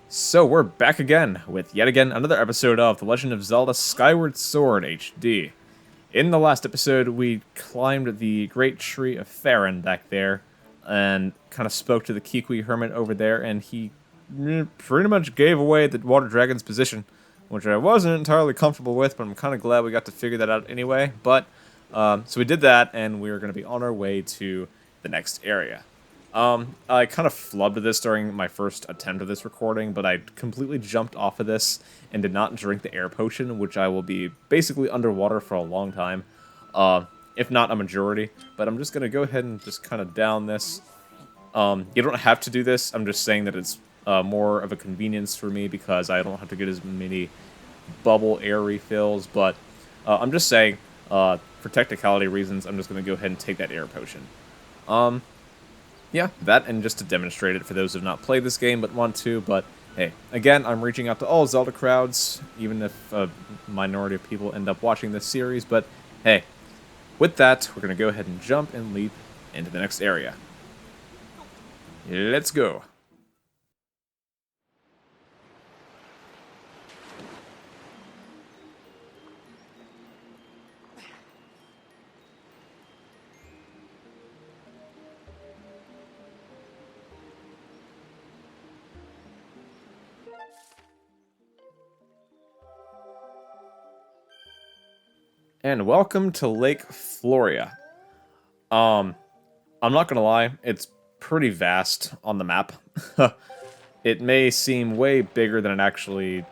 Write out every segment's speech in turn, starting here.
So we're back again with yet again another episode of The Legend of Zelda Skyward Sword HD. In the last episode, we climbed the great tree of Faron back there and kind of spoke to the Kikwi hermit over there, and he pretty much gave away the water dragon's position, which I wasn't entirely comfortable with, but I'm kind of glad we got to figure that out anyway. But so we did that, and we're going to be on our way to the next area. I kind of flubbed this during my first attempt of this recording, but I completely jumped off of this and did not drink the air potion, which I will be basically underwater for a long time, if not a majority. But I'm just going to go ahead and just kind of down this. You don't have to do this, I'm just saying that it's more of a convenience for me because I don't have to get as many bubble air refills, but I'm just saying, for technicality reasons, I'm just going to go ahead and take that air potion. Yeah, that, and just to demonstrate it for those who have not played this game but want to, but hey, again, I'm reaching out to all Zelda crowds, even if a minority of people end up watching this series, but hey, with that, we're going to go ahead and jump and leap into the next area. Let's go. And welcome to Lake Floria. I'm not gonna lie, it's pretty vast on the map. It may seem way bigger than it actually,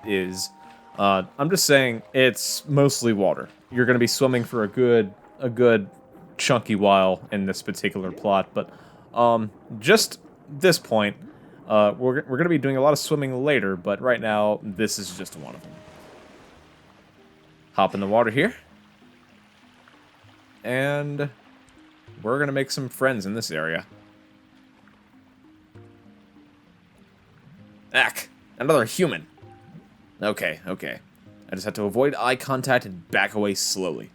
is. I'm just saying it's mostly water. You're gonna be swimming for a good chunky while in this particular plot, but just this point, we're gonna be doing a lot of swimming later, but right now this is just one of them. Hop in the water here. And we're going to make some friends in this area. Ack! Another human! Okay. I just have to avoid eye contact and back away slowly.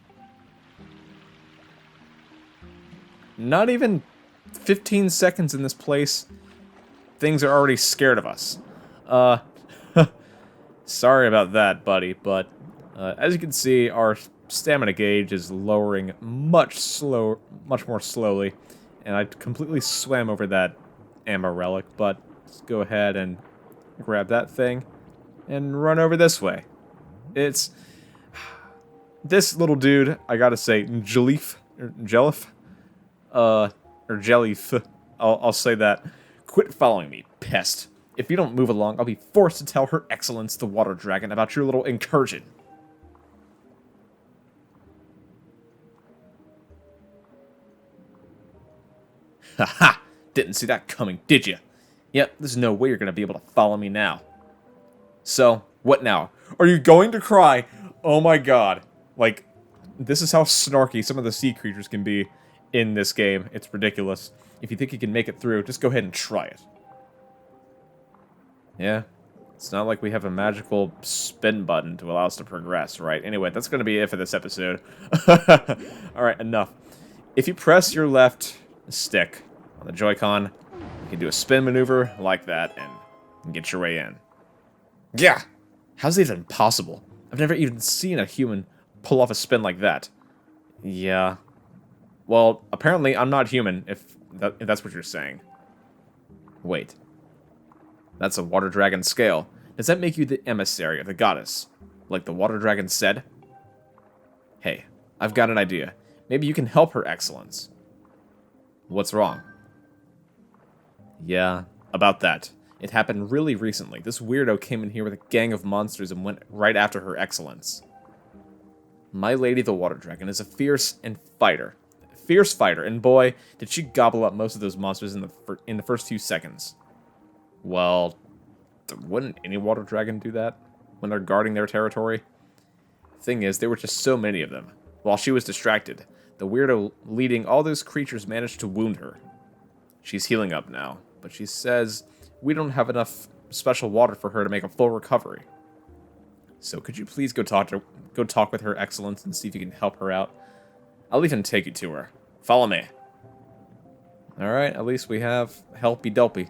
Not even 15 seconds in this place, things are already scared of us. Sorry about that, buddy, but as you can see, our stamina gauge is lowering much more slowly, and I completely swam over that amber relic, but let's go ahead and grab that thing and run over this way. It's this little dude, I gotta say, Jelif, or Jellyf, I'll say that. Quit following me, pest. If you don't move along, I'll be forced to tell Her Excellence the Water Dragon about your little incursion. Haha! Didn't see that coming, did you? Yep, there's no way you're gonna be able to follow me now. So, what now? Are you going to cry? Oh my god. Like, this is how snarky some of the sea creatures can be in this game. It's ridiculous. If you think you can make it through, just go ahead and try it. Yeah. It's not like we have a magical spin button to allow us to progress, right? Anyway, that's gonna be it for this episode. Alright, enough. If you press your left stick on the Joy-Con, you can do a spin maneuver like that and get your way in. Yeah! How's it even possible? I've never even seen a human pull off a spin like that. Yeah. Well, apparently I'm not human, if that's what you're saying. Wait. That's a water dragon scale. Does that make you the emissary of the goddess? Like the water dragon said? Hey, I've got an idea. Maybe you can help Her Excellence. What's wrong? Yeah, about that. It happened really recently. This weirdo came in here with a gang of monsters and went right after Her Excellence. My lady the Water Dragon is a fierce fighter, and boy, did she gobble up most of those monsters in the first few seconds. Well, wouldn't any water dragon do that when they're guarding their territory? Thing is, there were just so many of them. While she was distracted, the weirdo leading all those creatures managed to wound her. She's healing up now, but she says we don't have enough special water for her to make a full recovery. So could you please go talk with Her Excellence and see if you can help her out? I'll even take you to her. Follow me. Alright, at least we have helpy delpy.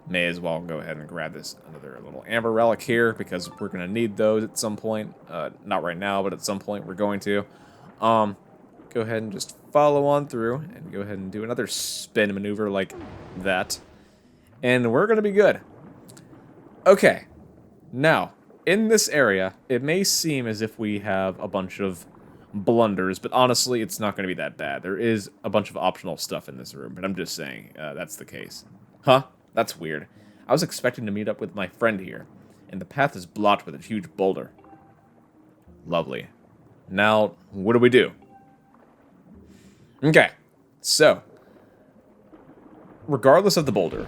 May as well go ahead and grab this another little amber relic here, because we're going to need those at some point. Not right now, but at some point we're going to. Go ahead and just follow on through, and go ahead and do another spin maneuver like that. And we're going to be good. Okay, now, in this area, it may seem as if we have a bunch of blunders, but honestly, it's not going to be that bad. There is a bunch of optional stuff in this room, but I'm just saying that's the case. Huh? That's weird. I was expecting to meet up with my friend here, and the path is blocked with a huge boulder. Lovely. Now, what do we do? Okay, so, regardless of the boulder,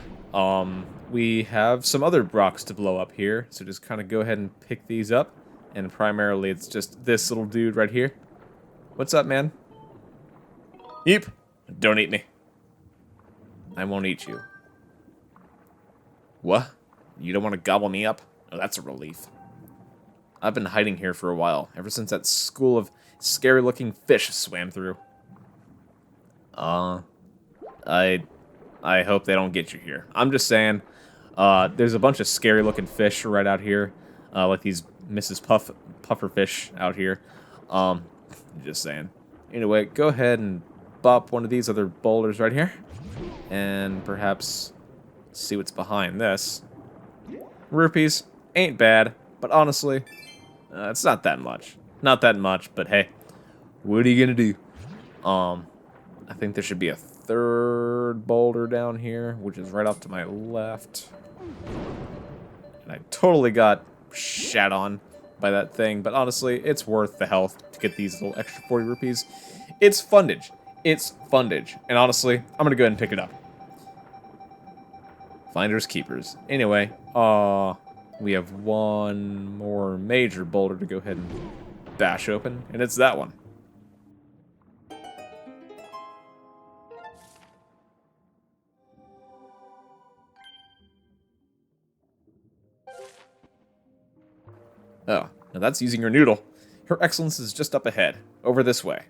we have some other rocks to blow up here, so just kind of go ahead and pick these up, and primarily it's just this little dude right here. What's up, man? Eep! Don't eat me. I won't eat you. What? You don't want to gobble me up? Oh, that's a relief. I've been hiding here for a while, ever since that school of scary-looking fish swam through. I hope they don't get you here. I'm just saying, there's a bunch of scary-looking fish right out here, like these Mrs. Pufferfish out here. Just saying. Anyway, go ahead and bop one of these other boulders right here, and perhaps see what's behind this. Rupees ain't bad, but honestly, it's not that much. Not that much, but hey, what are you gonna do? I think there should be a third boulder down here, which is right off to my left. And I totally got shat on by that thing, but honestly, it's worth the health to get these little extra 40 rupees. It's fundage. It's fundage. And honestly, I'm gonna go ahead and pick it up. Finders keepers. Anyway, we have one more major boulder to go ahead and bash open, and it's that one. Oh, now that's using your noodle. Her Excellence is just up ahead, over this way.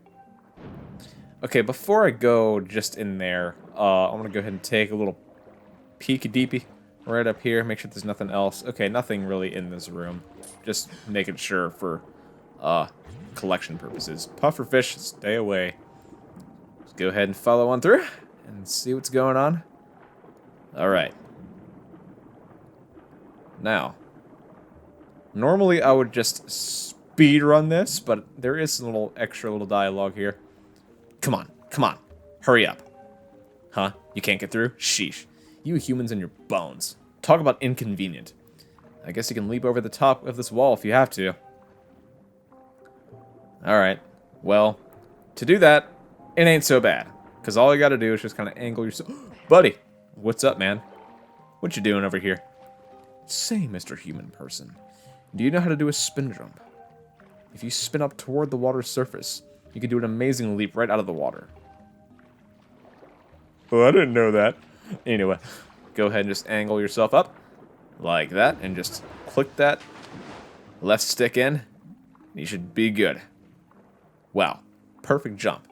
Okay, before I go just in there, I'm gonna go ahead and take a little peek-a-deepy right up here, make sure there's nothing else. Okay, nothing really in this room. Just making sure for collection purposes. Pufferfish, stay away. Let's go ahead and follow on through and see what's going on. Alright. Now, normally I would just speed run this, but there is some extra little dialogue here. Come on, come on, hurry up. Huh? You can't get through? Sheesh. You humans and your bones. Talk about inconvenient. I guess you can leap over the top of this wall if you have to. Alright, well, to do that, it ain't so bad. Because all you gotta do is just kind of angle yourself. Buddy, what's up, man? What you doing over here? Say, Mr. Human Person, do you know how to do a spin jump? If you spin up toward the water's surface, you can do an amazing leap right out of the water. Oh, I didn't know that. Anyway, go ahead and just angle yourself up like that and just click that left stick in. You should be good. Wow, perfect jump.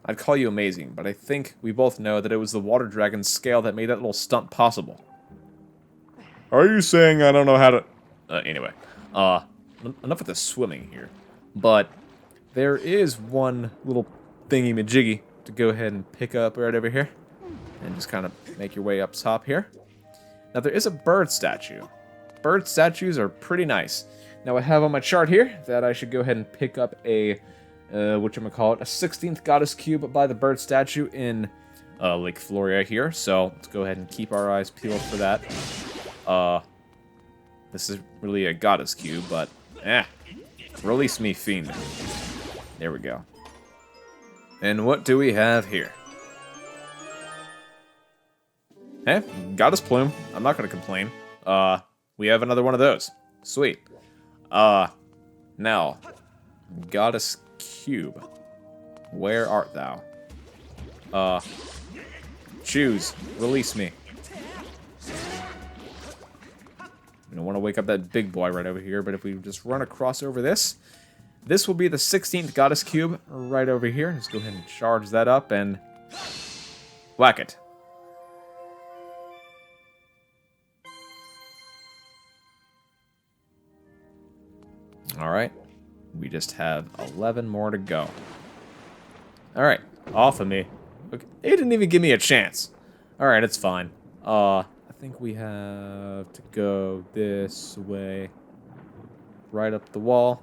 I'd call you amazing, but I think we both know that it was the water dragon's scale that made that little stunt possible. Are you saying I don't know how to... Anyway, enough with the swimming here. But there is one little thingy-majiggy to go ahead and pick up right over here. And just kind of make your way up top here. Now, there is a bird statue. Bird statues are pretty nice. Now, I have on my chart here that I should go ahead and pick up a, whatchamacallit, a 16th goddess cube by the bird statue in Lake Floria here. So, let's go ahead and keep our eyes peeled for that. This is really a goddess cube, but, release me, fiend. There we go. And what do we have here? Eh, goddess plume. I'm not gonna complain. We have another one of those. Sweet. Now, goddess cube. Where art thou? Choose. Release me. I don't want to wake up that big boy right over here, but if we just run across over this will be the 16th goddess cube right over here. Let's go ahead and charge that up and whack it. Alright. We just have 11 more to go. Alright. Off of me. Okay. It didn't even give me a chance. Alright, it's fine. I think we have to go this way. Right up the wall.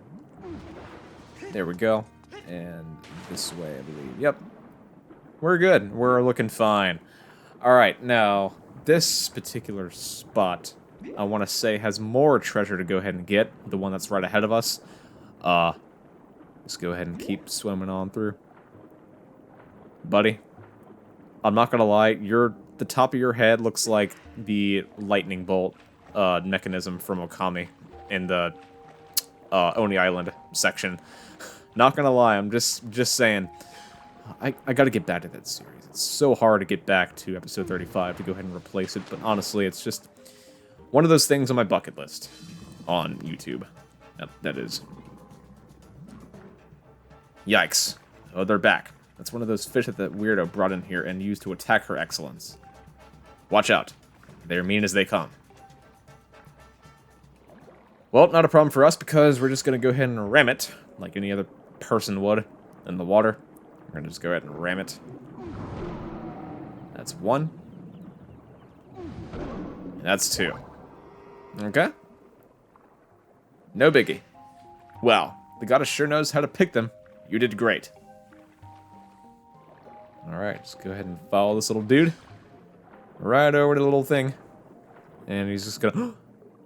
There we go. And this way, I believe. Yep. We're good. We're looking fine. Alright, now, this particular spot, I want to say, has more treasure to go ahead and get. The one that's right ahead of us. Let's go ahead and keep swimming on through. Buddy, I'm not gonna lie, the top of your head looks like the lightning bolt mechanism from Okami in the Oni Island section. Not gonna lie, I'm just saying. I gotta get back to that series. It's so hard to get back to episode 35 to go ahead and replace it, but honestly, it's just one of those things on my bucket list on YouTube. That is. Yikes. Oh, they're back. That's one of those fish that weirdo brought in here and used to attack her excellence. Watch out. They're mean as they come. Well, not a problem for us because we're just going to go ahead and ram it like any other person would in the water. We're going to just go ahead and ram it. That's one. And that's two. Okay. No biggie. Well, the goddess sure knows how to pick them. You did great. Alright, just go ahead and follow this little dude. Right over to the little thing. And he's just gonna...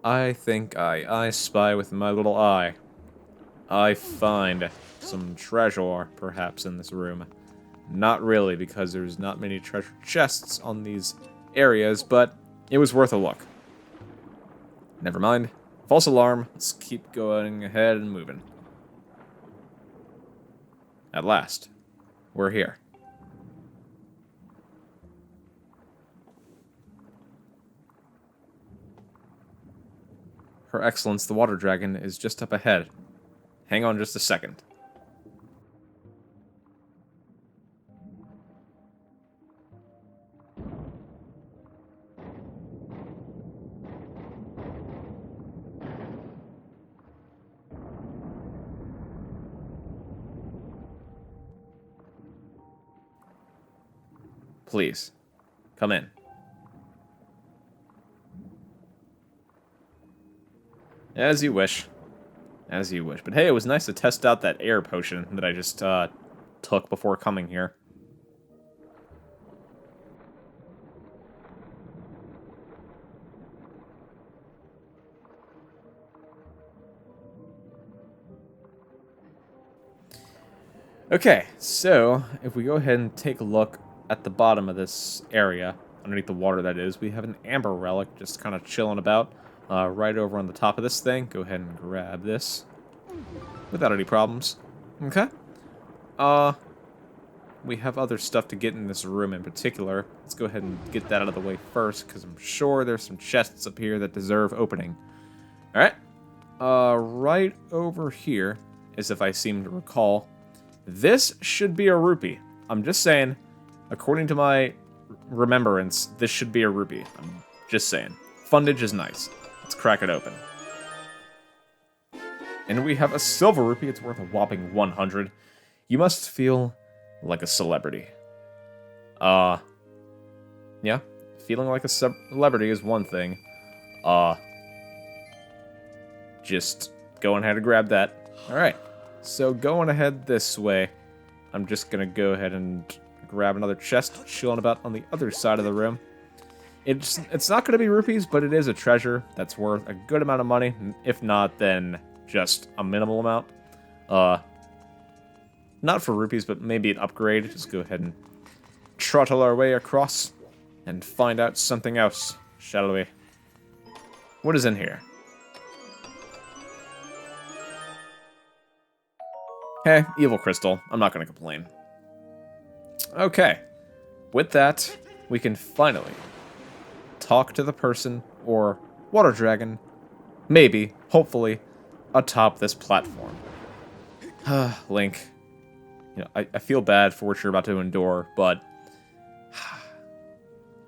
I think I spy with my little eye. I find some treasure, perhaps, in this room. Not really, because there's not many treasure chests on these areas, but it was worth a look. Never mind. False alarm. Let's keep going ahead and moving. At last, we're here. Her Excellence, the Water Dragon, is just up ahead. Hang on just a second. Please, come in. As you wish. As you wish. But hey, it was nice to test out that air potion that I just took before coming here. Okay, so if we go ahead and take a look at the bottom of this area, underneath the water that is, we have an amber relic just kind of chilling about. Right over on the top of this thing. Go ahead and grab this. Without any problems. Okay. We have other stuff to get in this room in particular. Let's go ahead and get that out of the way first, because I'm sure there's some chests up here that deserve opening. Alright. Right over here, as if I seem to recall, this should be a rupee. I'm just saying, according to my remembrance, this should be a rupee. I'm just saying. Fundage is nice. Let's crack it open. And we have a silver rupee. It's worth a whopping 100. You must feel like a celebrity. Yeah. Feeling like a celebrity is one thing. Just going ahead and grab that. Alright. So going ahead this way, I'm just gonna go ahead and grab another chest chilling about on the other side of the room. It's not going to be rupees, but it is a treasure that's worth a good amount of money. If not, then just a minimal amount. Not for rupees, but maybe an upgrade. Just go ahead and trottle our way across and find out something else, shall we? What is in here? Hey, evil crystal. I'm not going to complain. Okay. With that, we can finally talk to the person, or water dragon, maybe, hopefully, atop this platform. Link. You know, I feel bad for what you're about to endure, but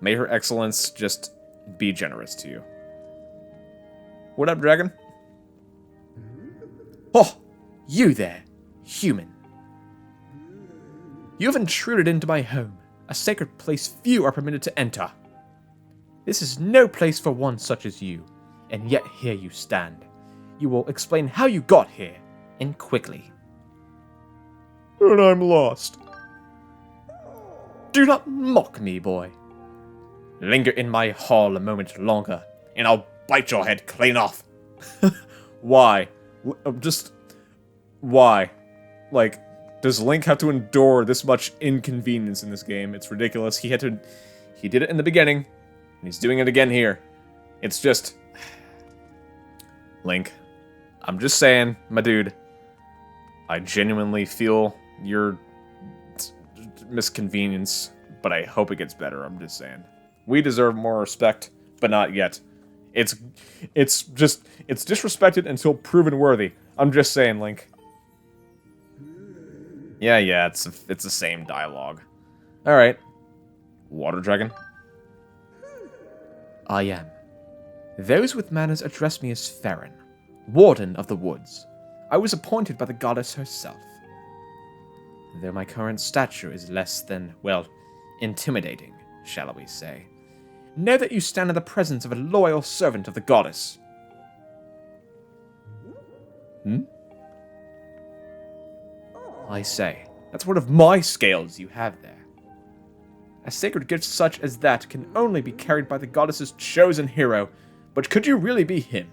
may her excellence just be generous to you. What up, dragon? Oh, you there, human. You have intruded into my home, a sacred place few are permitted to enter. This is no place for one such as you, and yet here you stand. You will explain how you got here, and quickly. And I'm lost. Do not mock me, boy. Linger in my hall a moment longer, and I'll bite your head clean off. Why? Why? Like, does Link have to endure this much inconvenience in this game? It's ridiculous. He did it in the beginning, and he's doing it again here. It's just... Link, I'm just saying, my dude, I genuinely feel your misconvenience, but I hope it gets better, I'm just saying. We deserve more respect, but not yet. It's disrespected until proven worthy. I'm just saying, Link. Yeah, it's the same dialogue. Alright. Water Dragon? I am. Those with manners address me as Faron, Warden of the Woods. I was appointed by the goddess herself. Though my current stature is less than, well, intimidating, shall we say. Know that you stand in the presence of a loyal servant of the goddess. I say, that's one of my scales you have there. A sacred gift such as that can only be carried by the goddess's chosen hero, but could you really be him?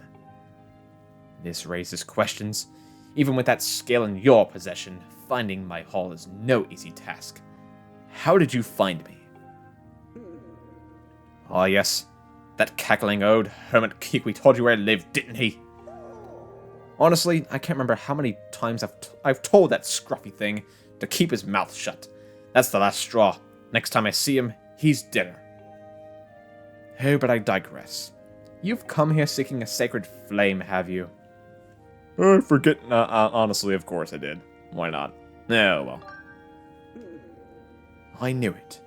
This raises questions. Even with that scale in your possession, finding my hall is no easy task. How did you find me? Ah, yes. That cackling old hermit Kikwi told you where I lived, didn't he? Honestly, I can't remember how many times I've told that scruffy thing to keep his mouth shut. That's the last straw. Next time I see him, he's dinner. Oh, but I digress. You've come here seeking a sacred flame, have you? I forget. Honestly, of course I did. Why not? Oh, well. I knew it.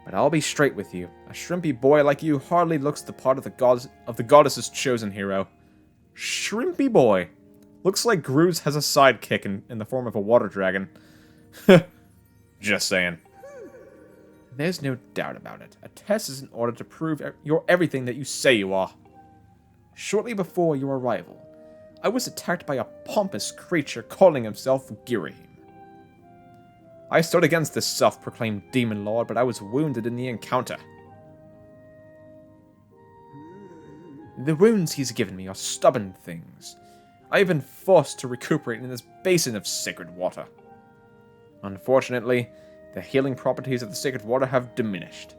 But I'll be straight with you. A shrimpy boy like you hardly looks the part of the goddess's chosen hero. Shrimpy boy. Looks like Grooves has a sidekick in the form of a water dragon. Just saying. There's no doubt about it. A test is in order to prove you're everything that you say you are. Shortly before your arrival, I was attacked by a pompous creature calling himself Girahim. I stood against this self-proclaimed demon lord, but I was wounded in the encounter. The wounds he's given me are stubborn things. I have been forced to recuperate in this basin of sacred water. Unfortunately, the healing properties of the sacred water have diminished,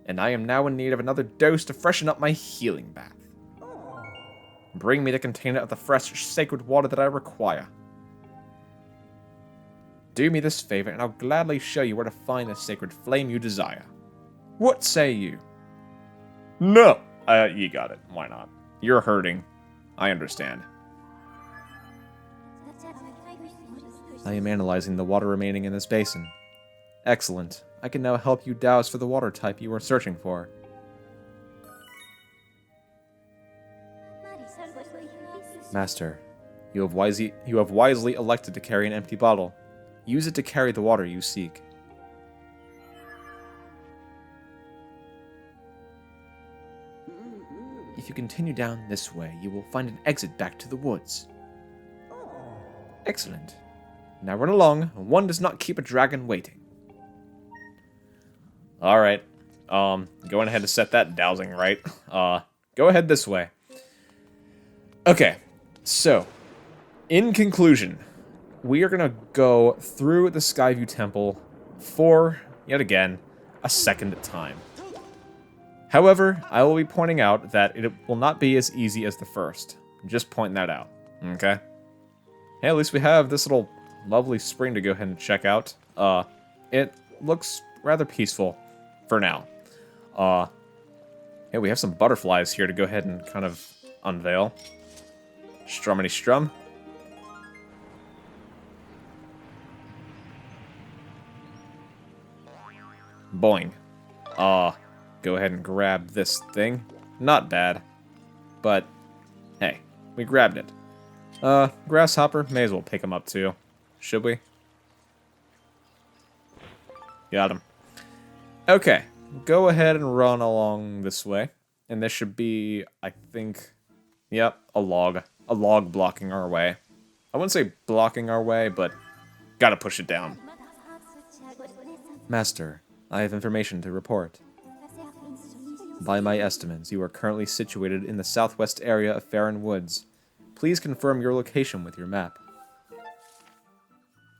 and I am now in need of another dose to freshen up my healing bath. Bring me the container of the fresh sacred water that I require. Do me this favor, and I'll gladly show you where to find the sacred flame you desire. What say you? No! You got it. Why not? You're hurting. I understand. I am analyzing the water remaining in this basin. Excellent. I can now help you douse for the water type you are searching for. Master, you have wisely elected to carry an empty bottle. Use it to carry the water you seek. If you continue down this way, you will find an exit back to the woods. Excellent. Now run along. One does not keep a dragon waiting. Alright. Going ahead to set that dowsing right. Go ahead this way. Okay. So, in conclusion, we are going to go through the Skyview Temple for, yet again, a second time. However, I will be pointing out that it will not be as easy as the first. Just pointing that out. Okay? Hey, at least we have this little lovely spring to go ahead and check out. It looks rather peaceful for now. Hey, we have some butterflies here to go ahead and kind of unveil. Strummity strum. Boing. Go ahead and grab this thing. Not bad. But, hey, We grabbed it. Grasshopper, may as well pick him up too. Should we? Got him. Okay, go ahead and run along this way. And this should be, I think, yep, a log. A log blocking our way. I wouldn't say blocking our way, but gotta push it down. Master, I have information to report. By my estimates, you are currently situated in the southwest area of Faron Woods. Please confirm your location with your map.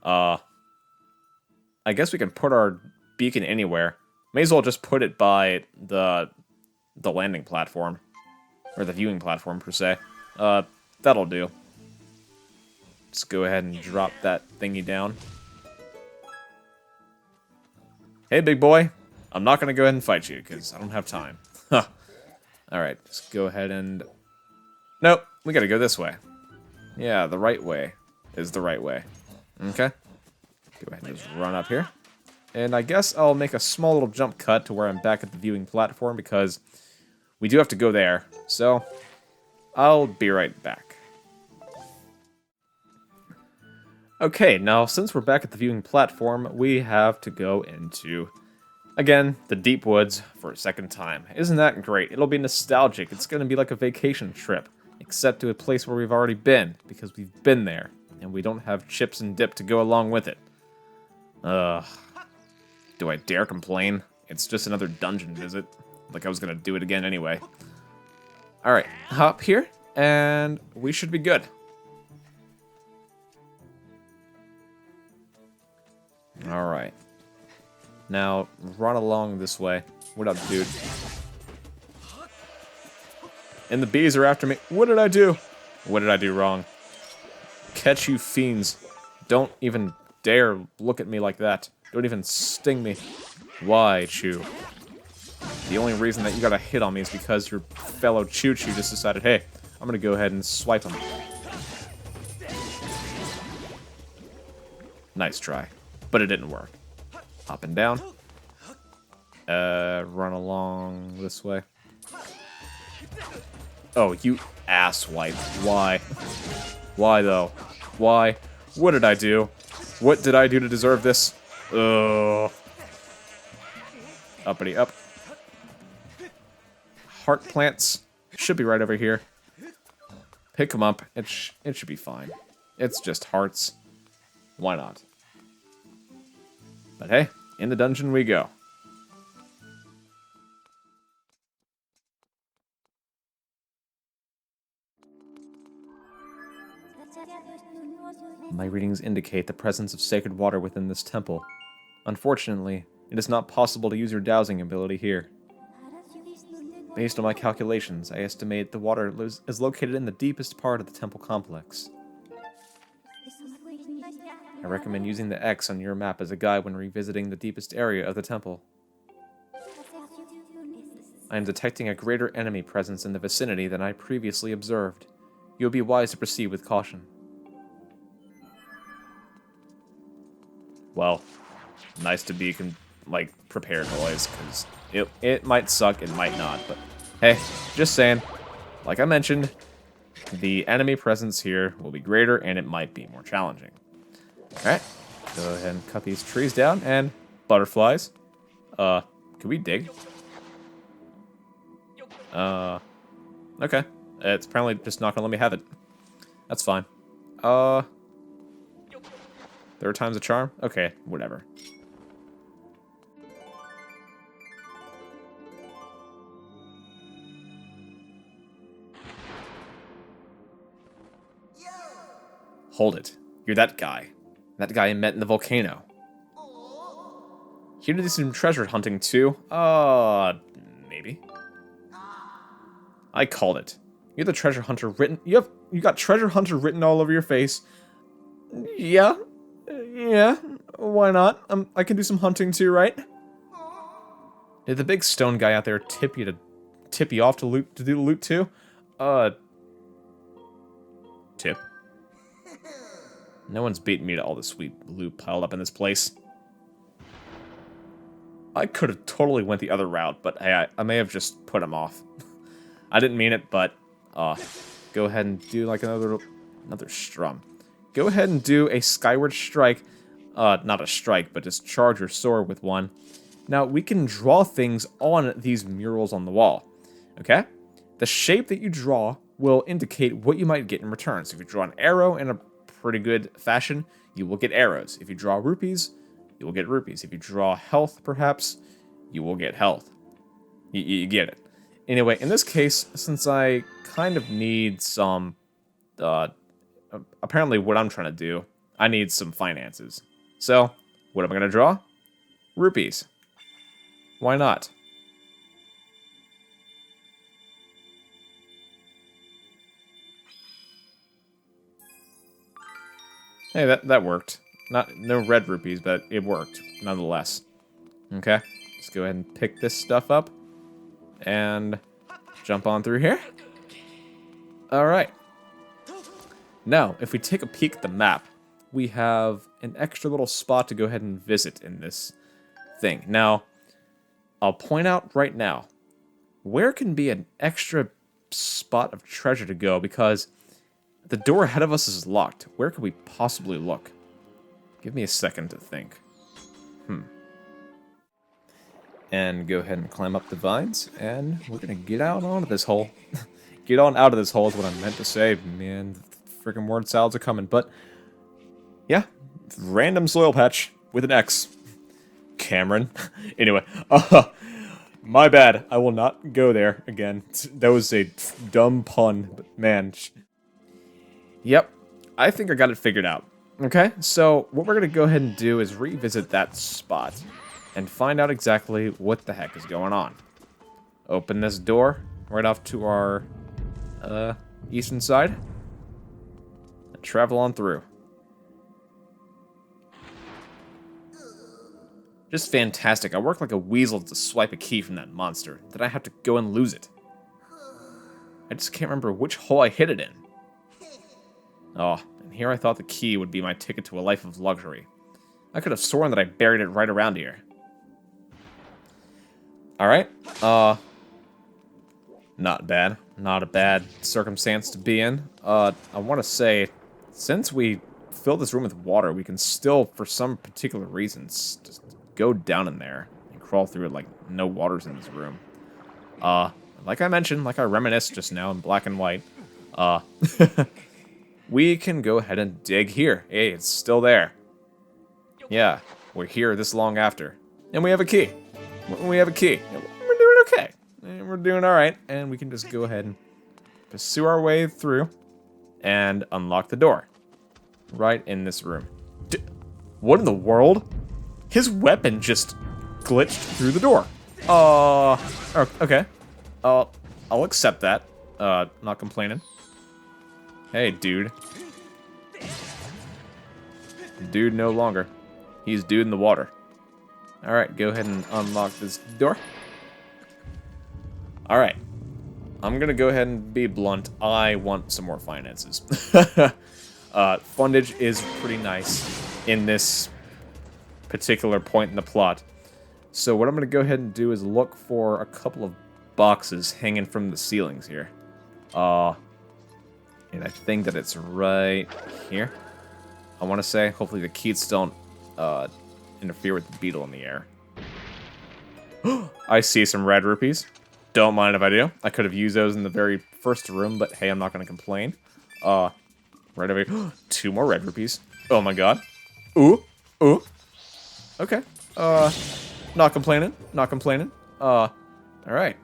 I guess we can put our beacon anywhere. May as well just put it by the landing platform. Or the viewing platform, per se. That'll do. Just go ahead and drop that thingy down. Hey, big boy. I'm not going to go ahead and fight you, because I don't have time. Huh. Alright, just go ahead and... Nope, we gotta go this way. Yeah, the right way is the right way. Okay. Go ahead and just run up here. And I guess I'll make a small little jump cut to where I'm back at the viewing platform, because we do have to go there. So, I'll be right back. Okay, now since we're back at the viewing platform, we have to go into, again, the deep woods for a second time. Isn't that great? It'll be nostalgic. It's going to be like a vacation trip, except to a place where we've already been, because we've been there, and we don't have chips and dip to go along with it. Do I dare complain? It's just another dungeon visit. Like I was going to do it again anyway. Alright, hop here, and we should be good. Alright. Now, run along this way. What up, dude? And the bees are after me. What did I do? What did I do wrong? Catch you fiends. Don't even dare look at me like that. Don't even sting me. Why, Chew? The only reason that you got a hit on me is because your fellow Choo-Choo just decided, hey, I'm gonna go ahead and swipe him. Nice try. But it didn't work. Up and down. Run along this way. Oh, you asswipe. Why? Why, though? Why? What did I do? What did I do to deserve this? Ugh. Uppity up. Heart plants. Should be right over here. Pick them up. It should be fine. It's just hearts. Why not? But hey, in the dungeon we go. My readings indicate the presence of sacred water within this temple. Unfortunately, it is not possible to use your dowsing ability here. Based on my calculations, I estimate the water is located in the deepest part of the temple complex. I recommend using the X on your map as a guide when revisiting the deepest area of the temple. I am detecting a greater enemy presence in the vicinity than I previously observed. You'll be wise to proceed with caution. Well, nice to be, prepared, boys, because it might suck, it might not, but hey, just saying. Like I mentioned, the enemy presence here will be greater, and it might be more challenging. Alright, go ahead and cut these trees down, and butterflies. Can we dig? Okay. It's apparently just not gonna let me have it. That's fine. Third time's a charm? Okay, whatever. Hold it. You're that guy. That guy I met in the volcano. Here to do some treasure hunting too? Maybe. I called it. You're the treasure hunter written. You got treasure hunter written all over your face. Yeah. Yeah. Why not? I can do some hunting too, right? Did the big stone guy out there tip you off to do the loot too? Tip. No one's beaten me to all the sweet loot piled up in this place. I could have totally went the other route, but hey, I may have just put him off. I didn't mean it, but, go ahead and do like another strum. Go ahead and do a Skyward Strike. Not a strike, but just charge your sword with one. Now, we can draw things on these murals on the wall. Okay? The shape that you draw will indicate what you might get in return. So if you draw an arrow in a pretty good fashion, you will get arrows. If you draw rupees, you will get rupees. If you draw health, perhaps, you will get health. You get it. Anyway, in this case, since I kind of need some... apparently what I'm trying to do, I need some finances. So, what am I going to draw? Rupees. Why not? Hey, that worked. No red rupees, but it worked, nonetheless. Okay, let's go ahead and pick this stuff up. And jump on through here. Alright. Now, if we take a peek at the map, we have an extra little spot to go ahead and visit in this thing. Now, I'll point out right now, where can be an extra spot of treasure to go, because the door ahead of us is locked. Where could we possibly look? Give me a second to think. And go ahead and climb up the vines, and we're gonna get out onto this hole. Get on out of this hole is what I meant to say. Man, freaking word salads are coming. But, yeah, random soil patch with an X. Cameron. Anyway, my bad. I will not go there again. That was a dumb pun, but man. Yep, I think I got it figured out. Okay, so what we're going to go ahead and do is revisit that spot and find out exactly what the heck is going on. Open this door right off to our eastern side and travel on through. Just fantastic. I work like a weasel to swipe a key from that monster. Then I have to go and lose it. I just can't remember which hole I hid it in. Oh, and here I thought the key would be my ticket to a life of luxury. I could have sworn that I buried it right around here. Alright, not bad. Not a bad circumstance to be in. I want to say, since we fill this room with water, we can still, for some particular reasons, just go down in there and crawl through it like no water's in this room. Like I mentioned, like I reminisced just now in black and white, we can go ahead and dig here. Hey, it's still there. Yeah, we're here this long after. And we have a key. We have a key. We're doing okay. And we're doing alright. And we can just go ahead and pursue our way through and unlock the door. Right in this room. What in the world? His weapon just glitched through the door. Okay. I'll accept that. Not complaining. Hey, dude. Dude no longer. He's dude in the water. Alright, go ahead and unlock this door. Alright. I'm gonna go ahead and be blunt. I want some more finances. Fundage is pretty nice in this particular point in the plot. So what I'm gonna go ahead and do is look for a couple of boxes hanging from the ceilings here. And I think that it's right here. I want to say, hopefully the keys don't interfere with the beetle in the air. I see some red rupees. Don't mind if I do. I could have used those in the very first room, but hey, I'm not going to complain. Right over here. 2 more red rupees. Oh my god. Ooh. Ooh. Okay. Not complaining. Not complaining. Alright.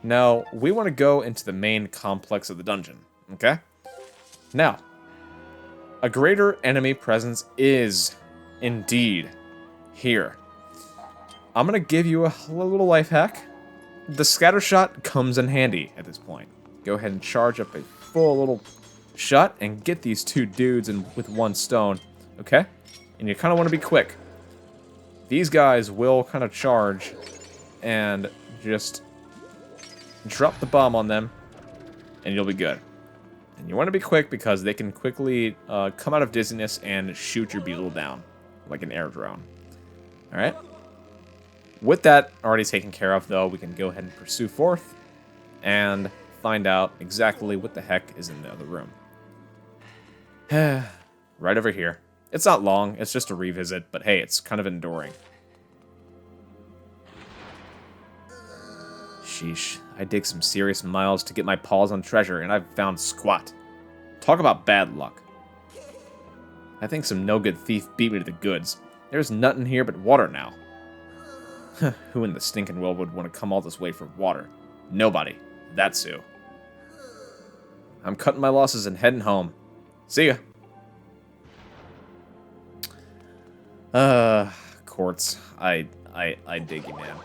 Now, we want to go into the main complex of the dungeon, okay? Now, a greater enemy presence is, indeed, here. I'm going to give you a little life hack. The scatter shot comes in handy at this point. Go ahead and charge up a full little shot and get these 2 dudes with 1 stone, okay? And you kind of want to be quick. These guys will kind of charge and just drop the bomb on them, and you'll be good. And you want to be quick because they can quickly come out of dizziness and shoot your beetle down, like an air drone. Alright? With that already taken care of, though, we can go ahead and pursue forth and find out exactly what the heck is in the other room. Right over here. It's not long, it's just a revisit, but hey, it's kind of enduring. Sheesh, I dig some serious miles to get my paws on treasure, and I've found squat. Talk about bad luck. I think some no-good thief beat me to the goods. There's nothing here but water now. Who in the stinking world would want to come all this way for water? Nobody. That's who. I'm cutting my losses and heading home. See ya. Quartz. I dig you, man.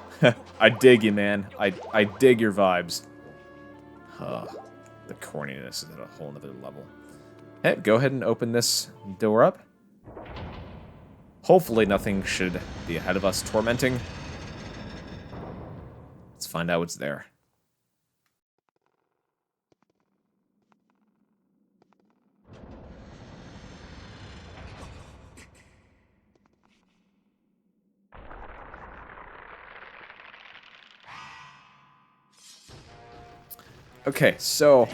I dig you, man. I dig your vibes. The corniness is at a whole nother level. Hey, go ahead and open this door up. Hopefully nothing should be ahead of us tormenting. Let's find out what's there. Okay, so,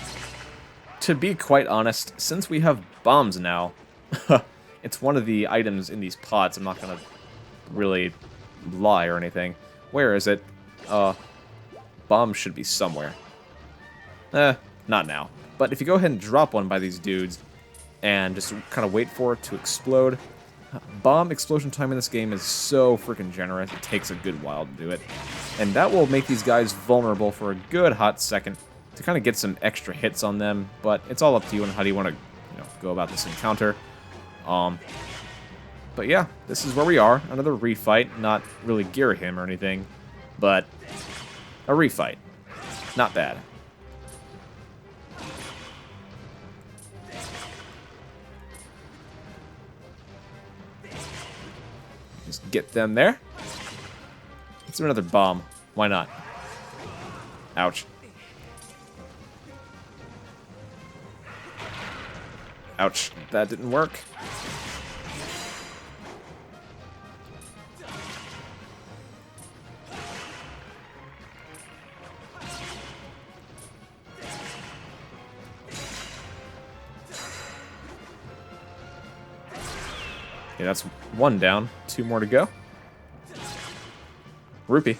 to be quite honest, since we have bombs now, it's one of the items in these pots. I'm not gonna really lie or anything. Where is it? Bombs should be somewhere. Not now. But if you go ahead and drop one by these dudes, and just kind of wait for it to explode, bomb explosion time in this game is so freaking generous. It takes a good while to do it. And that will make these guys vulnerable for a good hot second, to kind of get some extra hits on them, but it's all up to you on how do you want to, go about this encounter. But yeah, this is where we are. Another refight, not really Girahim or anything, but a refight. Not bad. Just get them there. Let's do another bomb. Why not? Ouch. Ouch, that didn't work. Okay, that's one down. Two more to go. Rupee.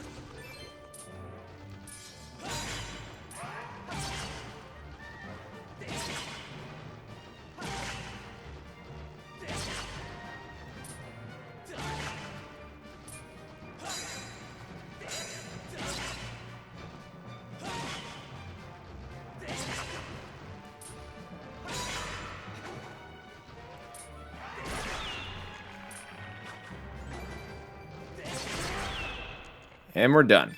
And we're done.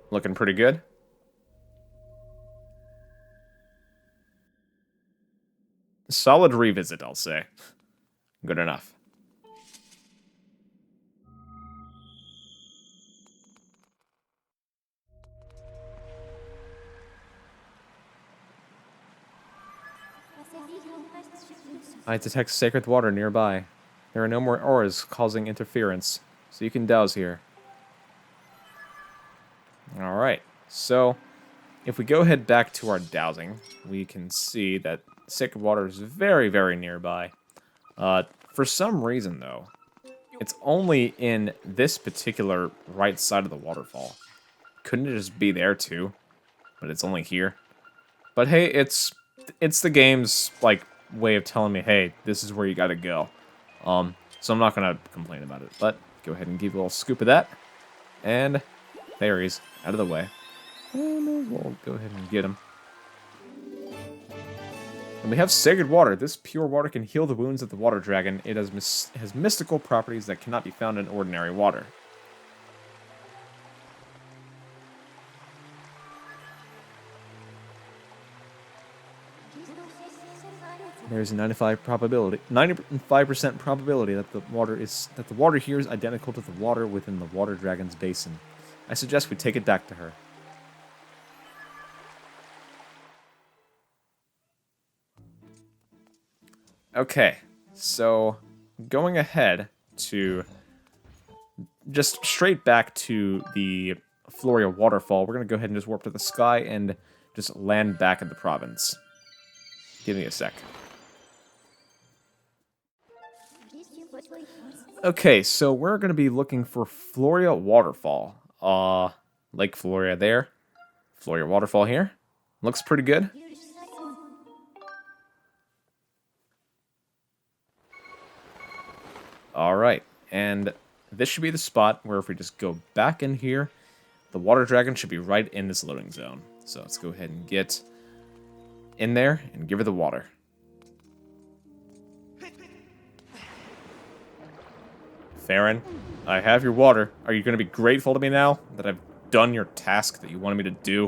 Looking pretty good. Solid revisit, I'll say. Good enough. I detect sacred water nearby. There are no more auras causing interference, so you can douse here. Alright, so if we go ahead back to our dowsing, we can see that sacred water is very, very nearby. For some reason, though, it's only in this particular right side of the waterfall. Couldn't it just be there, too? But it's only here. But hey, it's the game's, way of telling me, hey, this is where you gotta go. So I'm not gonna complain about it, but go ahead and give a little scoop of that. And there he is, out of the way. We'll go ahead and get him. And we have sacred water. This pure water can heal the wounds of the water dragon. It has mystical properties that cannot be found in ordinary water. There's a 95% probability that the water here is identical to the water within the water dragon's basin. I suggest we take it back to her. Okay, so going ahead to just straight back to the Floria Waterfall, we're going to go ahead and just warp to the sky and just land back in the province. Give me a sec. Okay, so we're going to be looking for Floria Waterfall. Lake Floria there. Floria Waterfall here. Looks pretty good. Alright, and this should be the spot where if we just go back in here, the water dragon should be right in this loading zone. So let's go ahead and get in there and give her the water. Faron, I have your water. Are you going to be grateful to me now that I've done your task that you wanted me to do?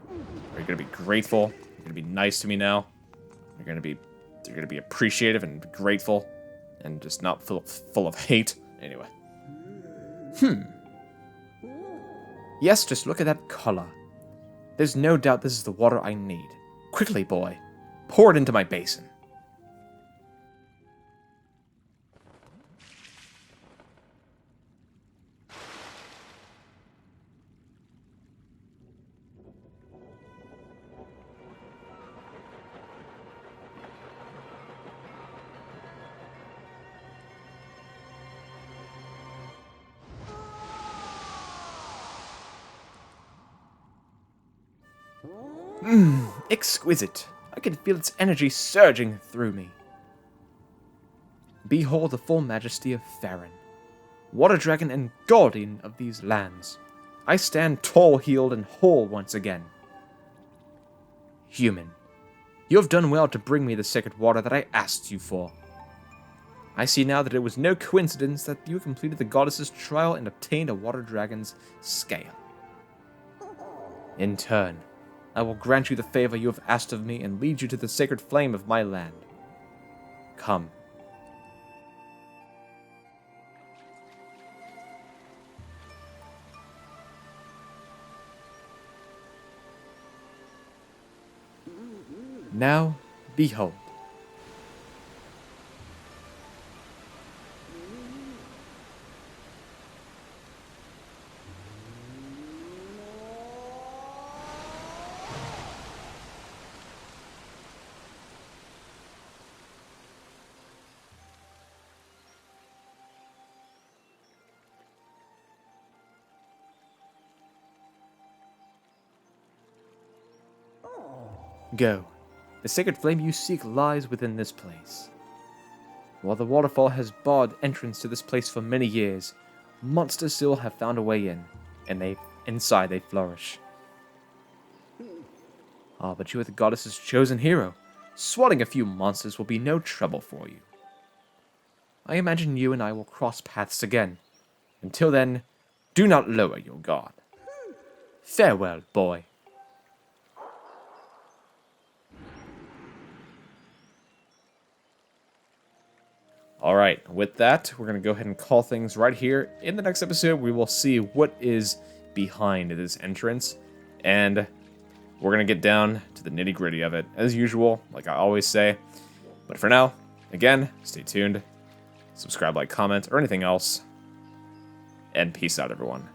Are you going to be grateful? You're going to be nice to me now? You're going to be appreciative and grateful and just not full of hate? Anyway. Yes, just look at that color. There's no doubt this is the water I need. Quickly, boy. Pour it into my basin. Exquisite. I can feel its energy surging through me. Behold the full majesty of Faron, water dragon and guardian of these lands. I stand tall-heeled and whole once again. Human, you have done well to bring me the sacred water that I asked you for. I see now that it was no coincidence that you completed the goddess's trial and obtained a water dragon's scale. In turn, I will grant you the favor you have asked of me and lead you to the sacred flame of my land. Come. Now, behold. Go. The sacred flame you seek lies within this place. While the waterfall has barred entrance to this place for many years, monsters still have found a way in, and inside they flourish. But you are the goddess's chosen hero. Swatting a few monsters will be no trouble for you. I imagine you and I will cross paths again. Until then, do not lower your guard. Farewell, boy. Alright, with that, we're going to go ahead and call things right here. In the next episode, we will see what is behind this entrance, and we're going to get down to the nitty-gritty of it, as usual, like I always say. But for now, again, stay tuned, subscribe, like, comment, or anything else, and peace out, everyone.